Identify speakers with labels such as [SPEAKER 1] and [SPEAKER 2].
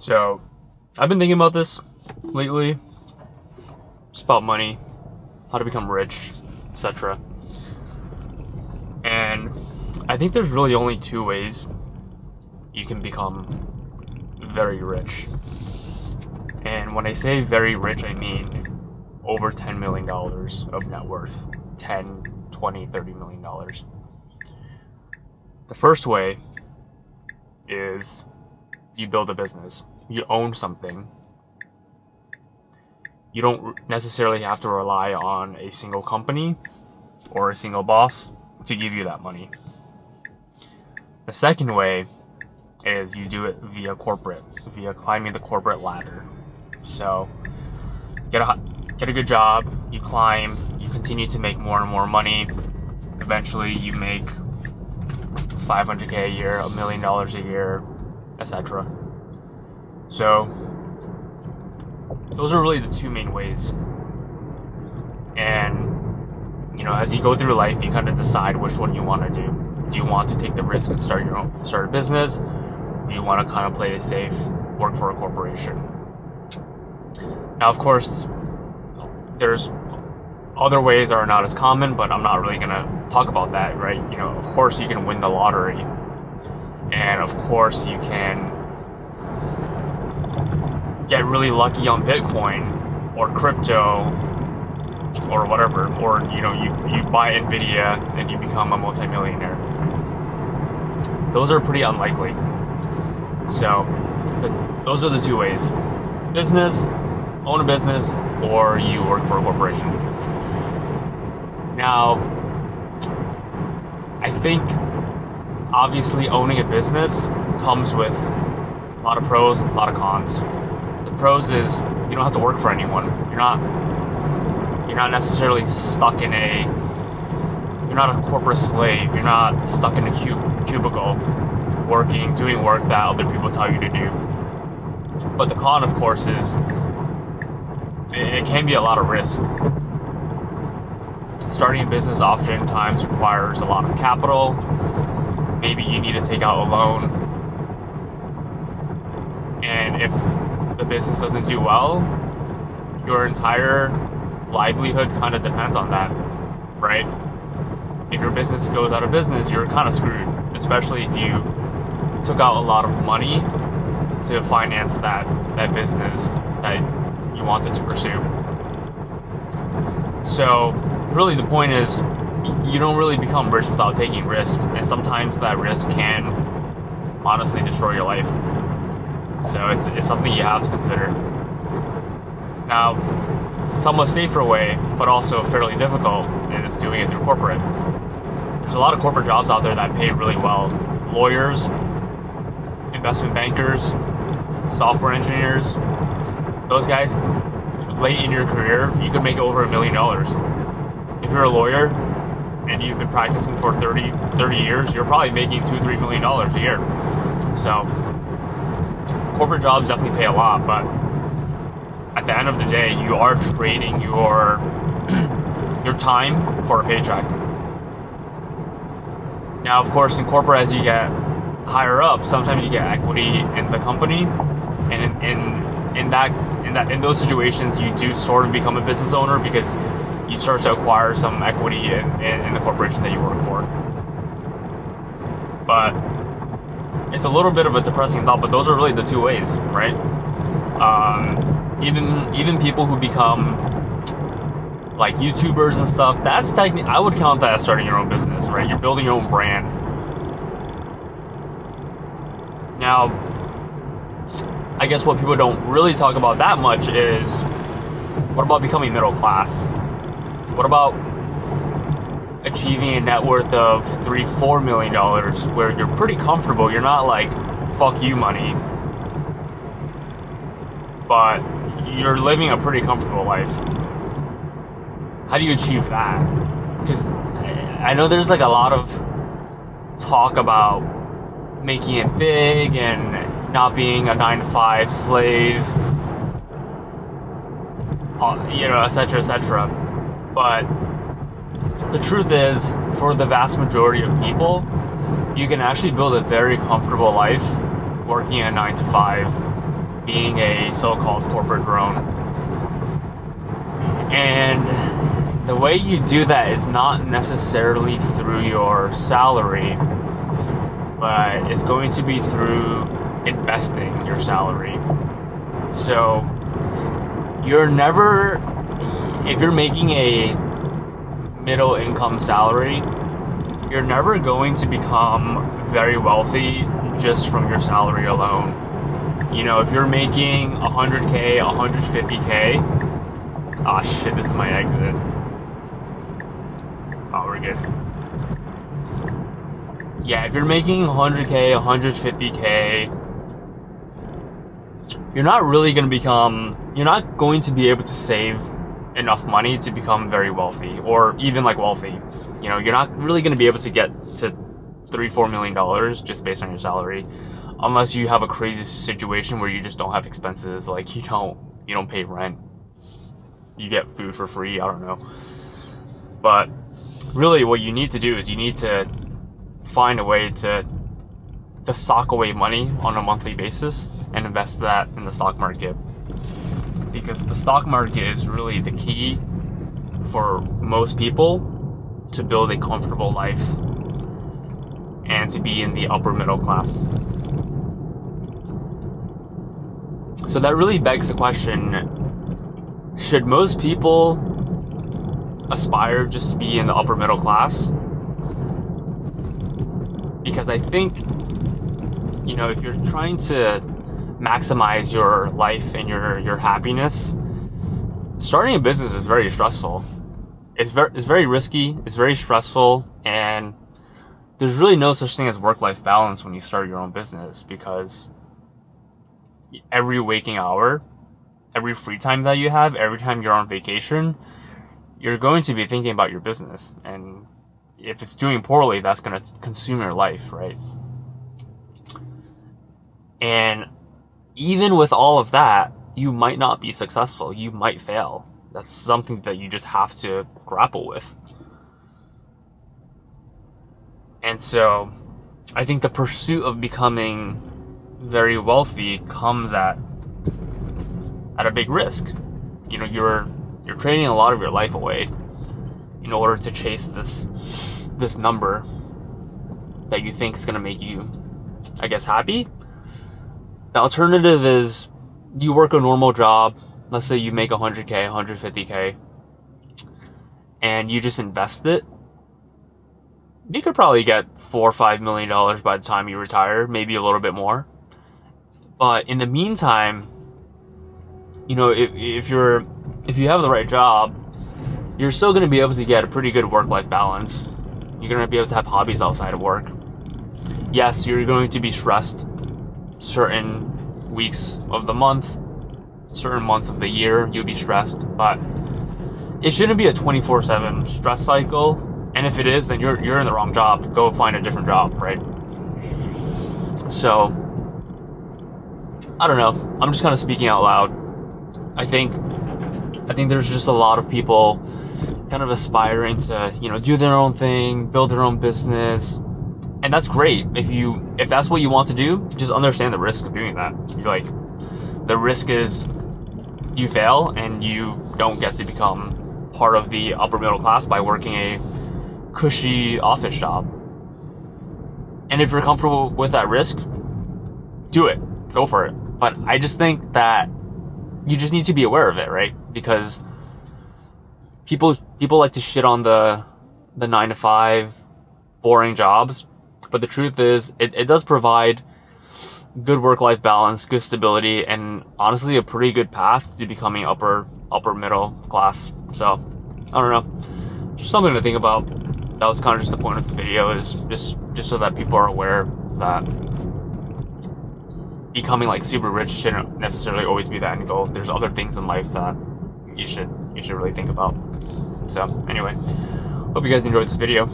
[SPEAKER 1] So, I've been thinking about this lately. Just about money, how to become rich, etc. And I think there's really only two ways you can become very rich. And when I say very rich, I mean over $10 million of net worth. 10, 20, $30 million. The first way is you build a business. You own something. You don't necessarily have to rely on a single company or a single boss to give you that money. The second way is you do it via climbing the corporate ladder. So get a good job, you climb, you continue to make more and more money. Eventually you make $500K a year, $1 million a year, etc. So those are really the two main ways. And as you go through life, you kind of decide which one you want to do. Do you want to take the risk and start a business? Do you want to kind of play it safe, work for a corporation? Now, of course, there's other ways that are not as common, but I'm not really going to talk about that, right? Of course you can win the lottery. And of course you can get really lucky on Bitcoin or crypto or whatever. Or, you buy Nvidia and you become a multimillionaire. Those are pretty unlikely. So those are the two ways. Business, own a business, or you work for a corporation. Now, I think obviously owning a business comes with a lot of pros, a lot of cons. The pros is you don't have to work for anyone. You're not necessarily stuck in you're not a corporate slave. You're not stuck in a cubicle doing work that other people tell you to do. But the con, of course, is it can be a lot of risk. Starting a business oftentimes requires a lot of capital. Maybe you need to take out a loan. And if the business doesn't do well, your entire livelihood kind of depends on that, right? If your business goes out of business, you're kind of screwed, especially if you took out a lot of money to finance that business that you wanted to pursue. So really the point is you don't really become rich without taking risks, and sometimes that risk can honestly destroy your life. So it's something you have to consider. Now, somewhat safer way, but also fairly difficult, is doing it through corporate. There's a lot of corporate jobs out there that pay really well. Lawyers, investment bankers, software engineers, those guys, late in your career, you could make over $1 million. If you're a lawyer and you've been practicing for 30 years, you're probably making $2-3 million a year. So corporate jobs definitely pay a lot, but at the end of the day, you are trading your time for a paycheck. Now, of course, in corporate, as you get higher up, sometimes you get equity in the company, and in those situations, you do sort of become a business owner because you start to acquire some equity in the corporation that you work for. But it's a little bit of a depressing thought, but those are really the two ways, right? Even people who become like YouTubers and stuff, that's technically, I would count that as starting your own business, right? You're building your own brand. Now, I guess what people don't really talk about that much is, what about becoming middle class? What about achieving a net worth of $3-4 million where you're pretty comfortable? You're not like, fuck you money, but you're living a pretty comfortable life. How do you achieve that? Because I know there's like a lot of talk about making it big and not being a 9-to-5 slave, etc., etc. But the truth is, for the vast majority of people, you can actually build a very comfortable life working a 9-to-5 being a so-called corporate drone. And the way you do that is not necessarily through your salary, but it's going to be through investing your salary. So you're never, if you're making a middle income salary, you're never going to become very wealthy just from your salary alone. You know, if you're making 100K, 150K, ah shit, this is my exit. Oh, we're good. Yeah, if you're making 100K, 150K, you're not really going to become, you're not going to be able to save enough money to become very wealthy, or even like wealthy. You know, you're not really going to be able to get to $3-4 million just based on your salary, unless you have a crazy situation where you just don't have expenses, like you don't pay rent, you get food for free, I don't know. But really what you need to do is you need to find a way to sock away money on a monthly basis and invest that in the stock market, because the stock market is really the key for most people to build a comfortable life and to be in the upper middle class. So that really begs the question, should most people aspire just to be in the upper middle class? Because I think, you know, if you're trying to maximize your life and your happiness, starting a business is very stressful. It's very risky, it's very stressful, and there's really no such thing as work-life balance when you start your own business, because every waking hour, every free time that you have, every time you're on vacation, you're going to be thinking about your business, and if it's doing poorly, that's going to consume your life, right? And even with all of that, you might not be successful. You might fail. That's something that you just have to grapple with. And so I think the pursuit of becoming very wealthy comes at a big risk. You know, you're trading a lot of your life away in order to chase this number that you think is going to make you, I guess, happy. The alternative is you work a normal job. Let's say you make 100K, 150K, and you just invest it. You could probably get $4 or $5 million by the time you retire, maybe a little bit more. But in the meantime, you know, if you have the right job, you're still going to be able to get a pretty good work-life balance. You're going to be able to have hobbies outside of work. Yes, you're going to be stressed certain weeks of the month, certain months of the year, you'll be stressed, but it shouldn't be a 24/7 stress cycle. And if it is, then you're in the wrong job. Go find a different job, right? So I don't know. I'm just kind of speaking out loud. I think there's just a lot of people kind of aspiring to, you know, do their own thing, build their own business. And that's great. If that's what you want to do, just understand the risk of doing that. You're like, the risk is you fail and you don't get to become part of the upper middle class by working a cushy office job. And if you're comfortable with that risk, do it. Go for it. But I just think that you just need to be aware of it, right? Because people like to shit on the 9-to-5 boring jobs, but the truth is it does provide good work-life balance, good stability, and honestly a pretty good path to becoming upper middle class. So I don't know, just something to think about. That was kind of just the point of the video, is just so that people are aware that becoming like super rich shouldn't necessarily always be the end goal. There's other things in life that you should really think about. So anyway, hope you guys enjoyed this video.